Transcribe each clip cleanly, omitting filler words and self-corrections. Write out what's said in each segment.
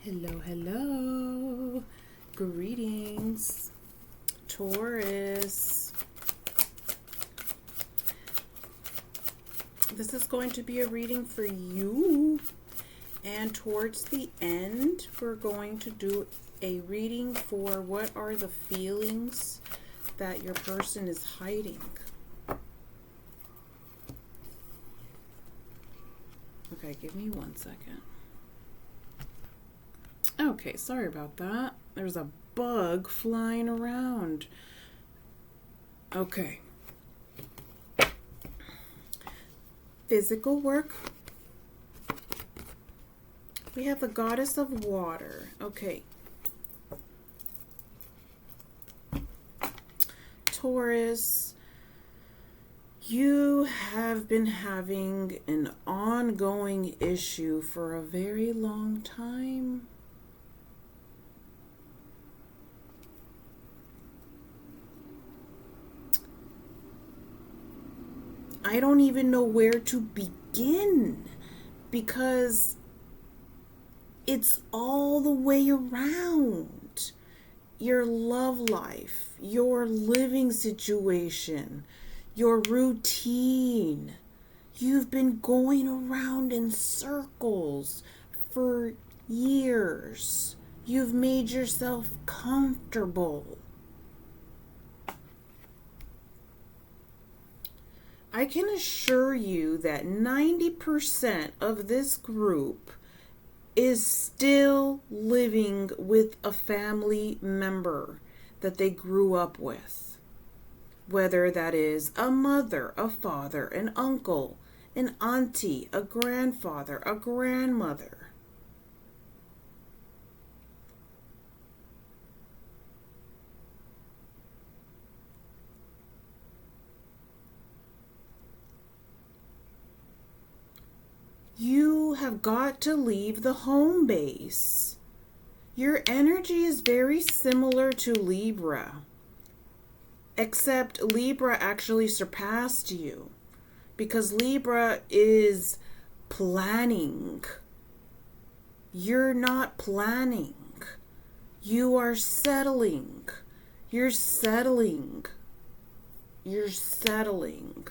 Hello, hello. Greetings, Taurus. This is going to be a reading for you. And towards the end, we're going to do a reading for what are the feelings that your person is hiding. Okay, give me 1 second. Okay, sorry about that. There's a bug flying around. Okay. Physical work. We have the goddess of water. Okay. Taurus, you have been having an ongoing issue for a very long time. I don't even know where to begin because it's all the way around. Your love life, your living situation, your routine. You've been going around in circles for years. You've made yourself comfortable. I can assure you that 90% of this group is still living with a family member that they grew up with. Whether that is a mother, a father, an uncle, an auntie, a grandfather, a grandmother. You have got to leave the home base. Your energy is very similar to Libra, except Libra actually surpassed you because Libra is planning. You're not planning. You are settling. You're settling. You're settling.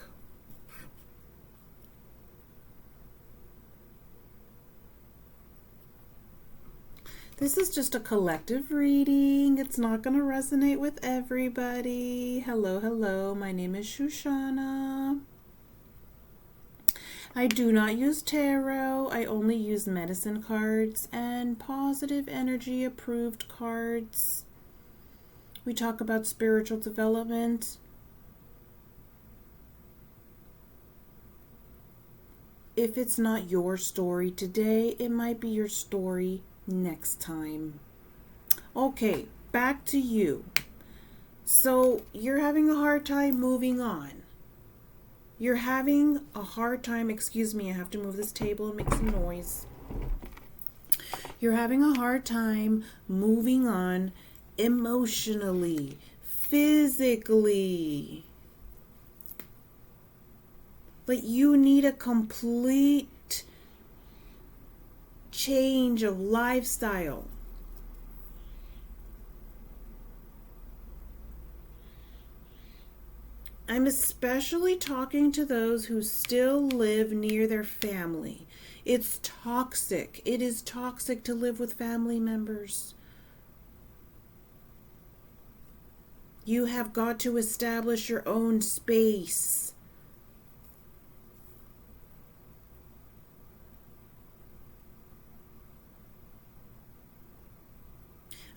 This is just a collective reading. It's not going to resonate with everybody. Hello, hello. My name is Shoshana. I do not use tarot. I only use medicine cards and positive energy approved cards. We talk about spiritual development. If it's not your story today, it might be your story next time. Okay, back to you. So you're having a hard time moving on. You're having a hard time, excuse me, I have to move this table and make some noise. You're having a hard time moving on emotionally, physically. But you need a complete change of lifestyle. I'm especially talking to those who still live near their family. It's toxic. It is toxic to live with family members. You have got to establish your own space.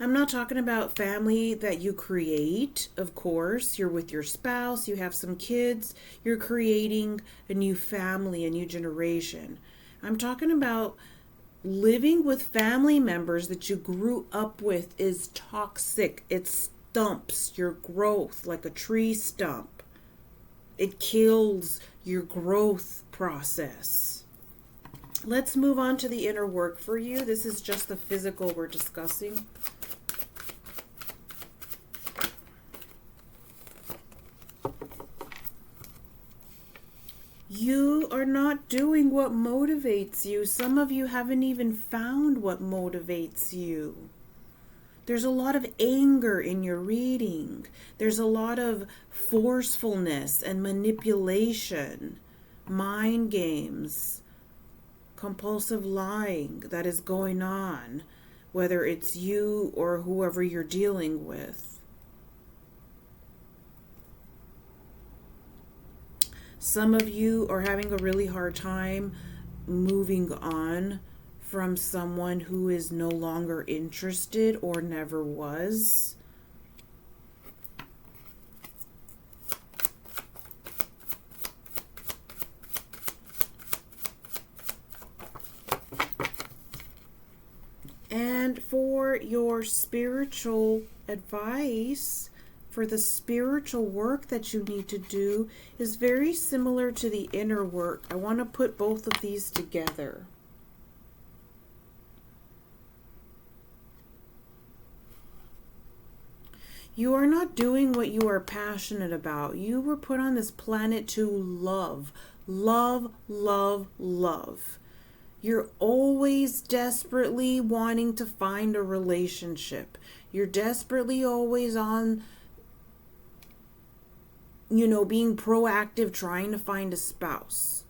I'm not talking about family that you create, of course. You're with your spouse, you have some kids, you're creating a new family, a new generation. I'm talking about living with family members that you grew up with is toxic. It stumps your growth like a tree stump. It kills your growth process. Let's move on to the inner work for you. This is just the physical we're discussing. you are not doing what motivates you. Some of you haven't even found what motivates you. There's a lot of anger in your reading. There's a lot of forcefulness and manipulation, mind games, compulsive lying that is going on, whether it's you or whoever you're dealing with. Some of you are having a really hard time moving on from someone who is no longer interested or never was. And for your spiritual advice, for the spiritual work that you need to do, is very similar to the inner work. I want to put both of these together. You are not doing what you are passionate about. You were put on this planet to love. Love, love, love. You're always desperately wanting to find a relationship. You're desperately always on, being proactive, trying to find a spouse.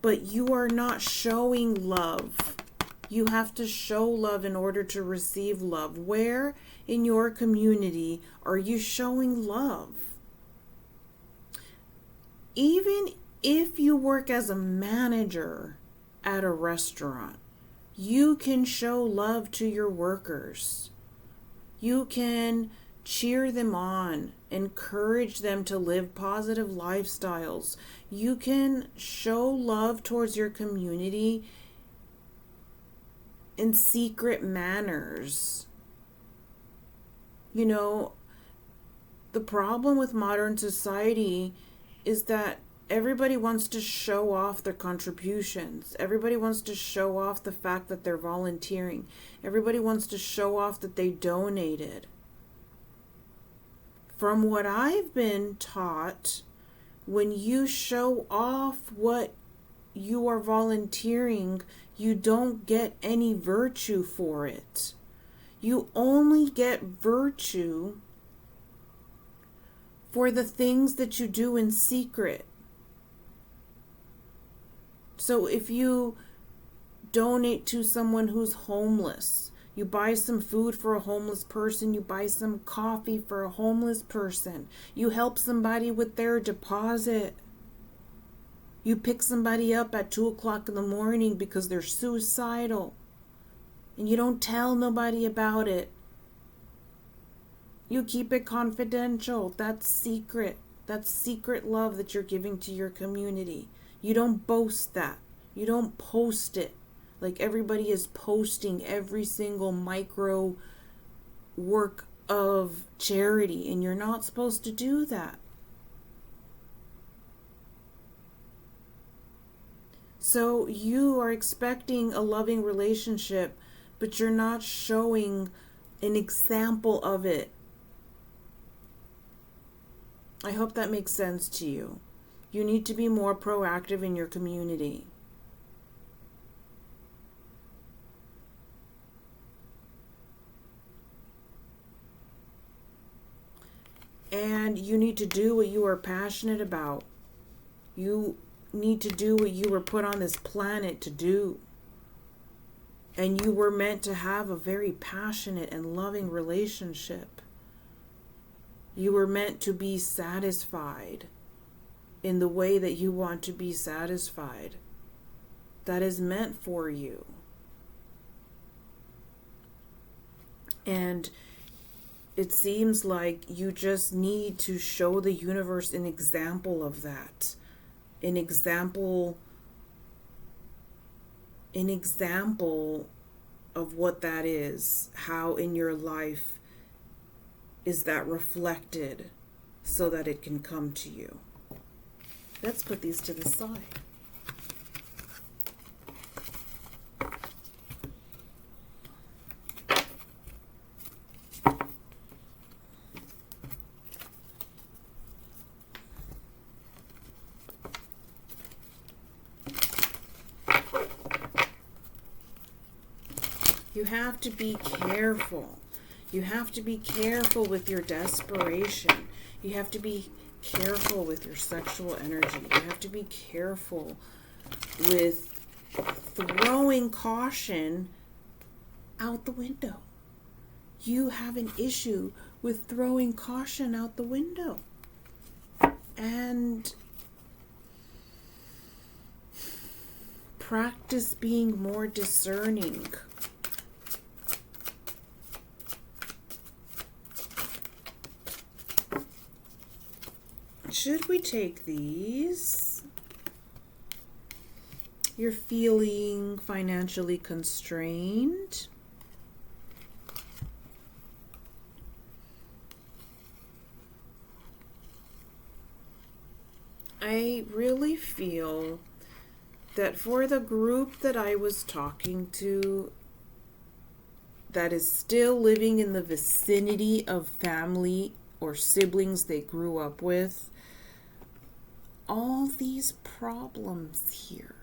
But you are not showing love. You have to show love in order to receive love. Where in your community are you showing love? Even if you work as a manager at a restaurant, you can show love to your workers. You can cheer them on, encourage them to live positive lifestyles. You can show love towards your community in secret manners. The problem with modern society is that everybody wants to show off their contributions. Everybody wants to show off the fact that they're volunteering. Everybody wants to show off that they donated. From what I've been taught, when you show off what you are volunteering, you don't get any virtue for it. You only get virtue for the things that you do in secret. So if you donate to someone who's homeless, you buy some food for a homeless person, you buy some coffee for a homeless person, you help somebody with their deposit, you pick somebody up at 2 o'clock in the morning because they're suicidal, and you don't tell nobody about it. You keep it confidential. That's secret. That's secret love that you're giving to your community. You don't boast that. You don't post it like everybody is posting every single micro work of charity, and you're not supposed to do that. So you are expecting a loving relationship, but you're not showing an example of it. I hope that makes sense to you. You need to be more proactive in your community. And you need to do what you are passionate about. You need to do what you were put on this planet to do. And you were meant to have a very passionate and loving relationship. You were meant to be satisfied in the way that you want to be satisfied. That is meant for you. And it seems like you just need to show the universe an example of that. An example of what that is. How in your life is that reflected so that it can come to you. Let's put these to the side. You have to be careful. You have to be careful with your desperation. You have to be careful with your sexual energy. You have to be careful with throwing caution out the window. You have an issue with throwing caution out the window. And practice being more discerning. Should we take these? You're feeling financially constrained. I really feel that for the group that I was talking to that is still living in the vicinity of family or siblings they grew up with, all these problems here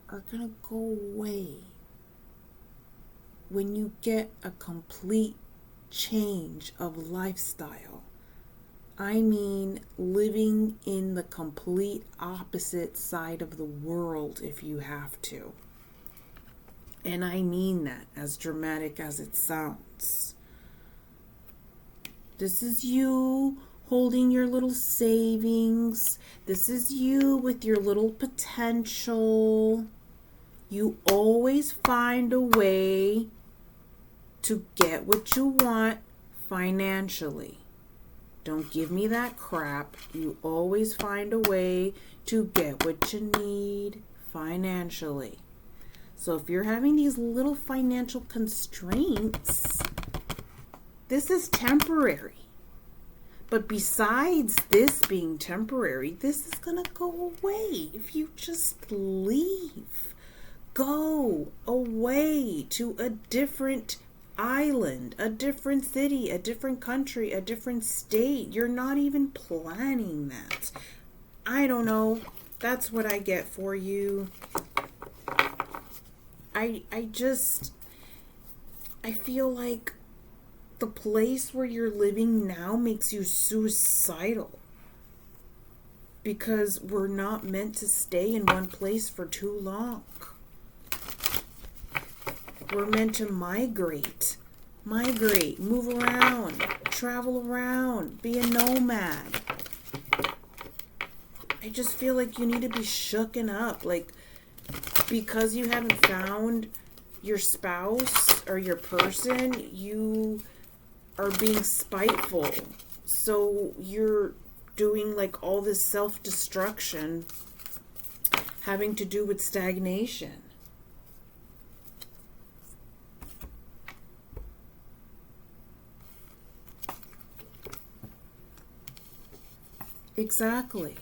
are going to go away when you get a complete change of lifestyle. I mean, living in the complete opposite side of the world if you have to. And I mean that, as dramatic as it sounds. This is you holding your little savings. This is you with your little potential. You always find a way to get what you want financially. Don't give me that crap. You always find a way to get what you need financially. So if you're having these little financial constraints, this is temporary. But besides this being temporary, this is going to go away if you just leave. Go away to a different island, a different city, a different country, a different state. You're not even planning that. I don't know. That's what I get for you. I feel like the place where you're living now makes you suicidal. Because we're not meant to stay in one place for too long. We're meant to migrate, move around, travel around, be a nomad. I just feel like you need to be shooken up. Like, because you haven't found your spouse or your person, you are being spiteful. So you're doing like all this self-destruction having to do with stagnation. Exactly.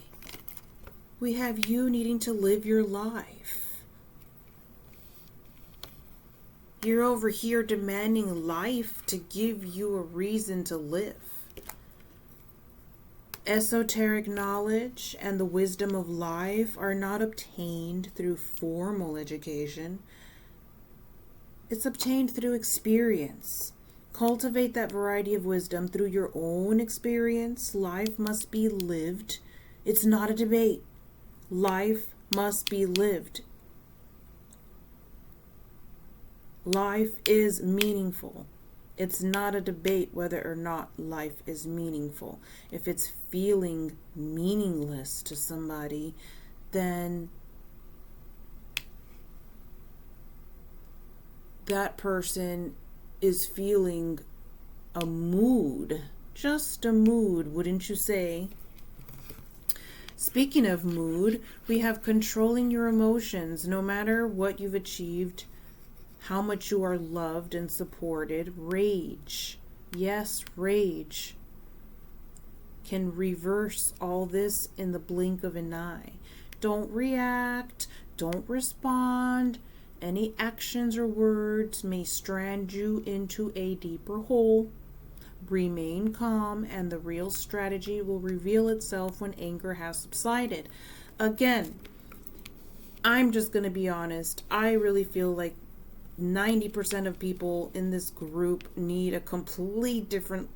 We have you needing to live your life. You're over here demanding life to give you a reason to live. Esoteric knowledge and the wisdom of life are not obtained through formal education. It's obtained through experience. Cultivate that variety of wisdom through your own experience. Life must be lived. It's not a debate. Life must be lived. Life is meaningful. It's not a debate whether or not life is meaningful. If it's feeling meaningless to somebody, then that person is feeling a mood. Just a mood, wouldn't you say? Speaking of mood, we have controlling your emotions. No matter what you've achieved, how much you are loved and supported, rage, yes, rage, can reverse all this in the blink of an eye. Don't react. Don't respond. Any actions or words may strand you into a deeper hole. Remain calm, and the real strategy will reveal itself when anger has subsided. Again, I'm just going to be honest. I really feel like 90% of people in this group need a completely different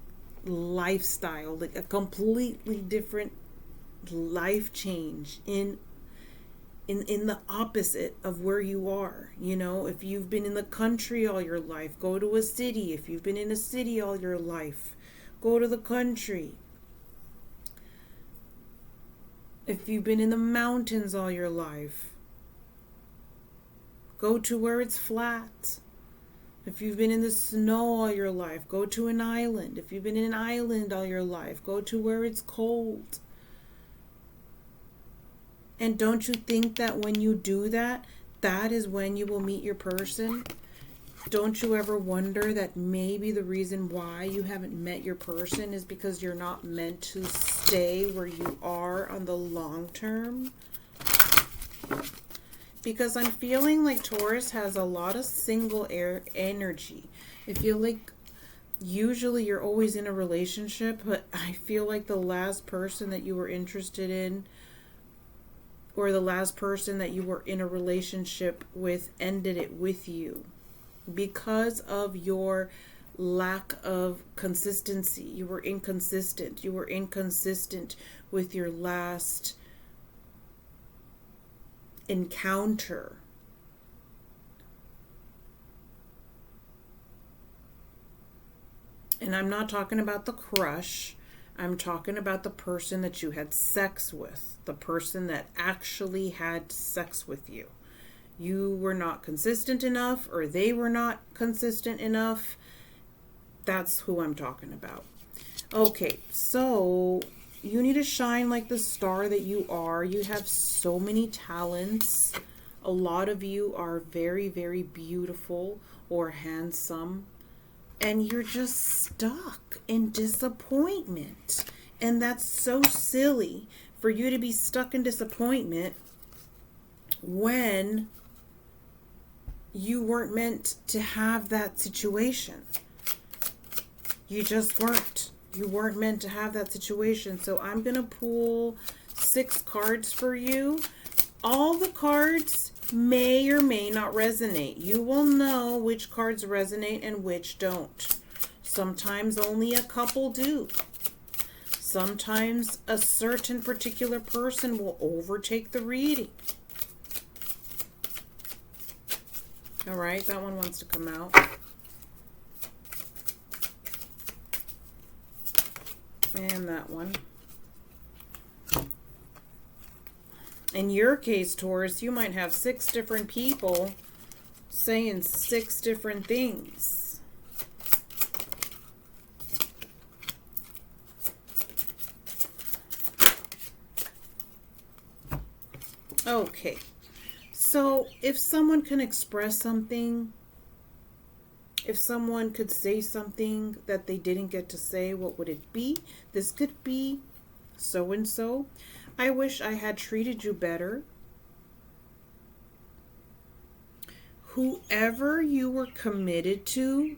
lifestyle, like a completely different life change in the opposite of where you are. You know, if you've been in the country all your life, go to a city. If you've been in a city all your life, go to the country. If you've been in the mountains all your life, go to where it's flat. If you've been in the snow all your life, go to an island. If you've been in an island all your life, go to where it's cold. And don't you think that when you do that, that is when you will meet your person? Don't you ever wonder that maybe the reason why you haven't met your person is because you're not meant to stay where you are on the long term? Because I'm feeling like Taurus has a lot of single air energy. I feel like usually you're always in a relationship, but I feel like the last person that you were interested in, or the last person that you were in a relationship with, ended it with you because of your lack of consistency. You were inconsistent. You were inconsistent with your last encounter. And I'm not talking about the crush. I'm talking about the person that you had sex with, the person that actually had sex with you. You were not consistent enough, or they were not consistent enough. That's who I'm talking about. Okay, so you need to shine like the star that you are. You have so many talents. A lot of you are very, very beautiful or handsome. And you're just stuck in disappointment. And that's so silly for you to be stuck in disappointment when you weren't meant to have that situation. You just weren't. You weren't meant to have that situation. So I'm going to pull 6 cards for you. All the cards may or may not resonate. You will know which cards resonate and which don't. Sometimes only a couple do. Sometimes a certain particular person will overtake the reading. All right, that one wants to come out. And that one. In your case, Taurus, you might have 6 different people saying 6 different things. Okay, so if someone can express something, if someone could say something that they didn't get to say, what would it be? This could be so-and-so. I wish I had treated you better. Whoever you were committed to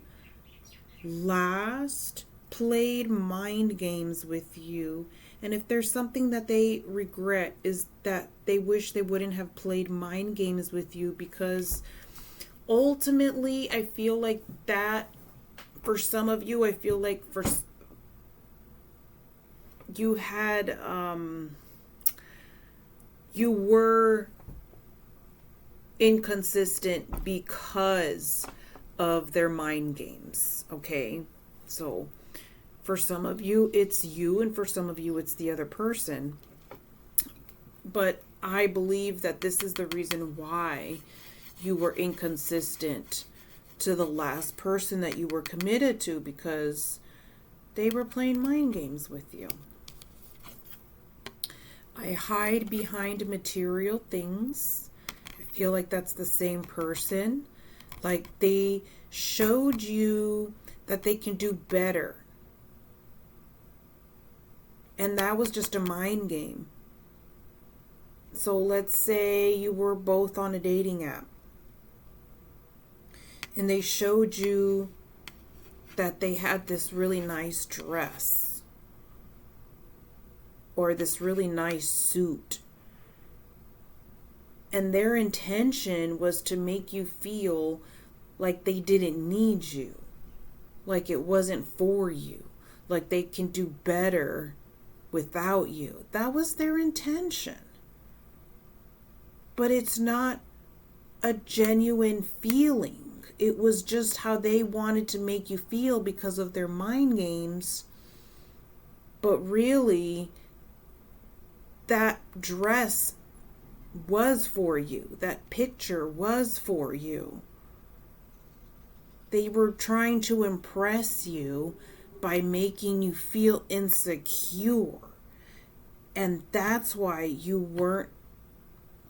last played mind games with you. And if there's something that they regret, is that they wish they wouldn't have played mind games with you, because ultimately I feel like that for some of you, I feel like for you had you were inconsistent because of their mind games. Okay, so for some of you it's you, and for some of you it's the other person. But I believe that this is the reason why you were inconsistent to the last person that you were committed to, because they were playing mind games with you. I hide behind material things. I feel like that's the same person. Like they showed you that they can do better. And that was just a mind game. So let's say you were both on a dating app, and they showed you that they had this really nice dress or this really nice suit. And their intention was to make you feel like they didn't need you, like it wasn't for you, like they can do better without you. That was their intention. But it's not a genuine feeling. It was just how they wanted to make you feel because of their mind games. But really, that dress was for you. That picture was for you. They were trying to impress you by making you feel insecure. And that's why you weren't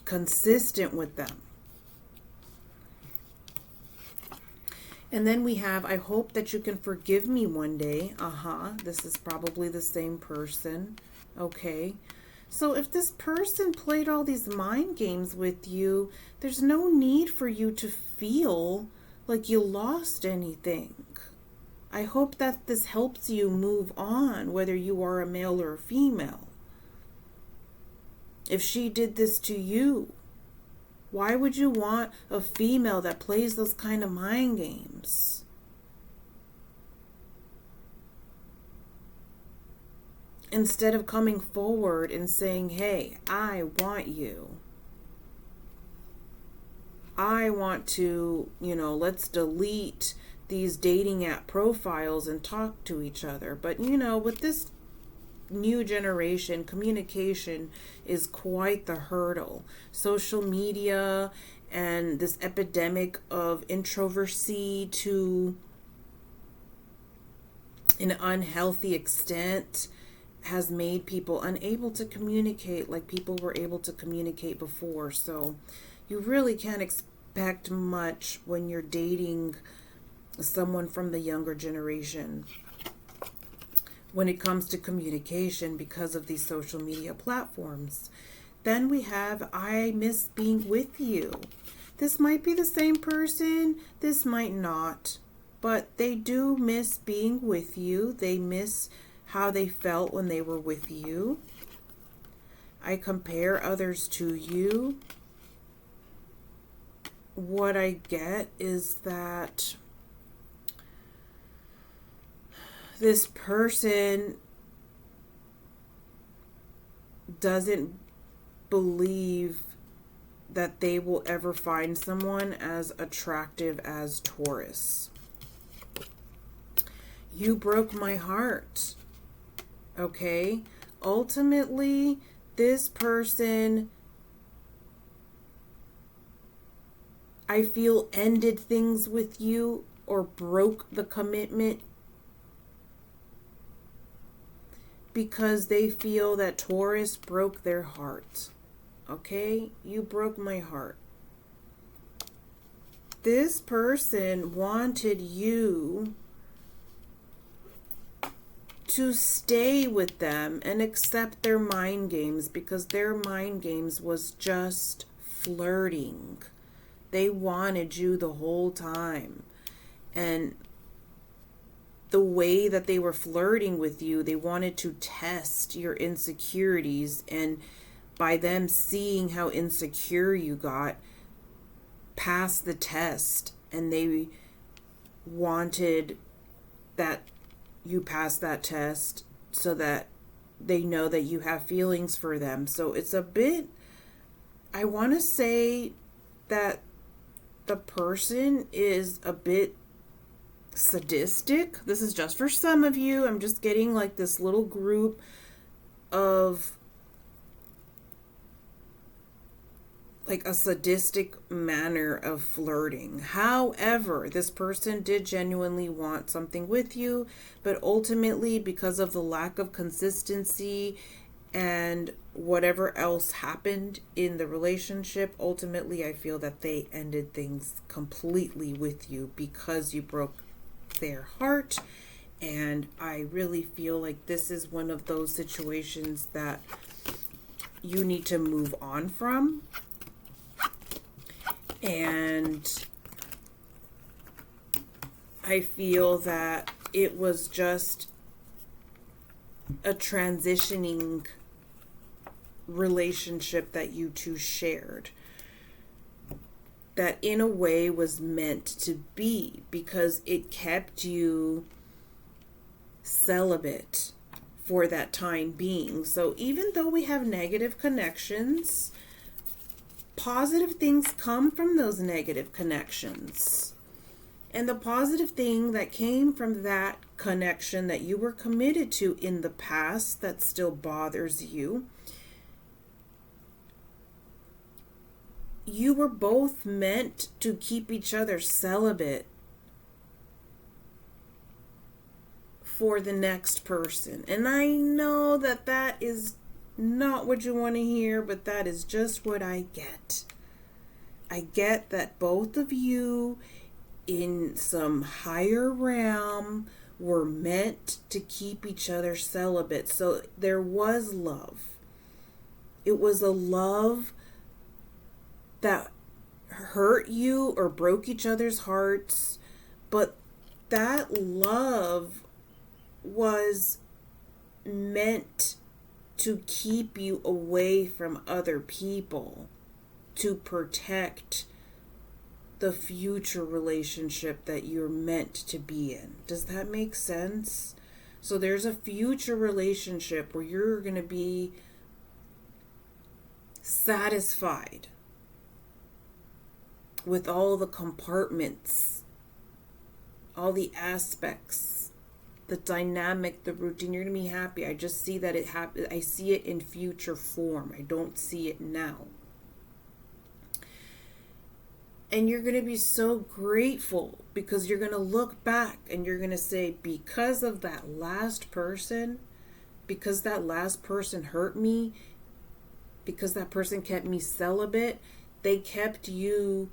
consistent with them. And then we have, I hope that you can forgive me one day. This is probably the same person. Okay. So if this person played all these mind games with you, there's no need for you to feel like you lost anything. I hope that this helps you move on, whether you are a male or a female. If she did this to you, why would you want a female that plays those kind of mind games? Instead of coming forward and saying, hey, I want you. I want to, let's delete these dating app profiles and talk to each other. But, with this new generation, communication is quite the hurdle. Social media and this epidemic of introversy to an unhealthy extent has made people unable to communicate like people were able to communicate before. So you really can't expect much when you're dating someone from the younger generation when it comes to communication because of these social media platforms. Then we have, I miss being with you. This might be the same person, this might not, but they do miss being with you. They miss how they felt when they were with you. I compare others to you. What I get is that this person doesn't believe that they will ever find someone as attractive as Taurus. You broke my heart. Okay? Ultimately, this person, I feel, ended things with you or broke the commitment because they feel that Taurus broke their heart. Okay? You broke my heart. This person wanted you to stay with them and accept their mind games because their mind games was just flirting. They wanted you the whole time. And the way that they were flirting with you, they wanted to test your insecurities, and by them seeing how insecure you got, pass the test, and they wanted that you pass that test so that they know that you have feelings for them. So it's a bit, I want to say that the person is a bit sadistic. This is just for some of you. I'm just getting like this little group of like a sadistic manner of flirting. However, this person did genuinely want something with you, but ultimately, because of the lack of consistency and whatever else happened in the relationship, ultimately I feel that they ended things completely with you because you broke their heart. And I really feel like this is one of those situations that you need to move on from. And I feel that it was just a transitioning relationship that you two shared. that in a way was meant to be, because it kept you celibate for that time being. So even though we have negative connections, positive things come from those negative connections. And the positive thing that came from that connection that you were committed to in the past that still bothers you, you were both meant to keep each other celibate for the next person. And I know that that is not what you want to hear, but that is just what I get. I get that both of you in some higher realm were meant to keep each other celibate. So there was love. It was a love that hurt you or broke each other's hearts, but that love was meant to keep you away from other people, to protect the future relationship that you're meant to be in. Does that make sense? So there's a future relationship where you're going to be satisfied with all the compartments, all the aspects, the dynamic, the routine. You're going to be happy. I just see that it happen. I see it in future form. I don't see it now. And you're going to be so grateful, because you're going to look back and you're going to say, because of that last person, because that last person hurt me, because that person kept me celibate, they kept you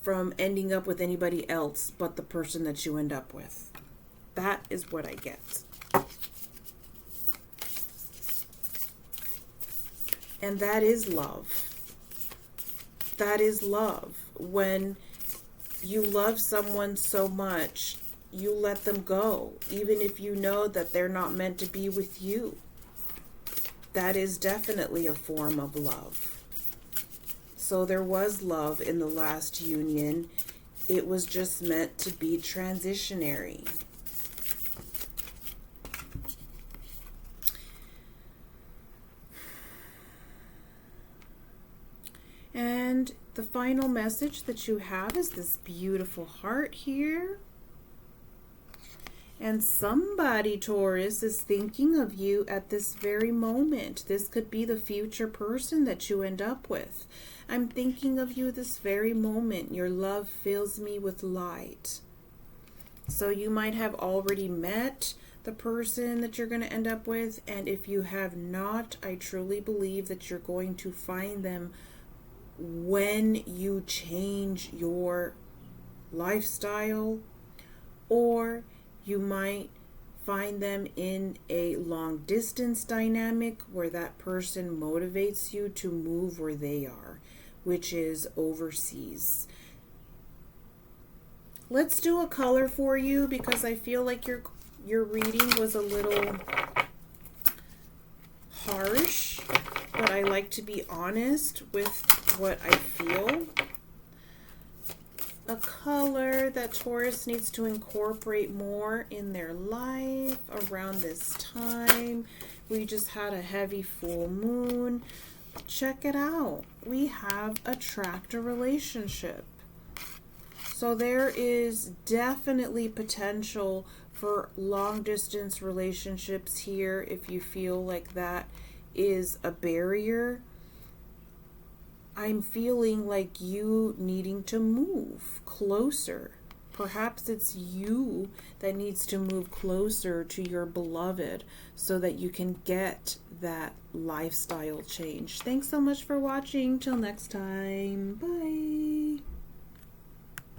from ending up with anybody else but the person that you end up with. That is what I get. And that is love. That is love. When you love someone so much, you let them go, even if you know that they're not meant to be with you. That is definitely a form of love. So there was love in the last union. It was just meant to be transitionary. And the final message that you have is this beautiful heart here. And somebody, Taurus, is thinking of you at this very moment. This could be the future person that you end up with. I'm thinking of you this very moment. Your love fills me with light. So you might have already met the person that you're going to end up with. And if you have not, I truly believe that you're going to find them when you change your lifestyle, or you might find them in a long distance dynamic where that person motivates you to move where they are, which is overseas. Let's do a color for you, because I feel like your reading was a little harsh, but I like to be honest with what I feel. A color that Taurus needs to incorporate more in their life around this time. We just had a heavy full moon. Check it out. We have attract a relationship. So there is definitely potential for long distance relationships here if you feel like that is a barrier. I'm feeling like you needing to move closer. Perhaps it's you that needs to move closer to your beloved so that you can get that lifestyle change. Thanks so much for watching. Till next time. Bye.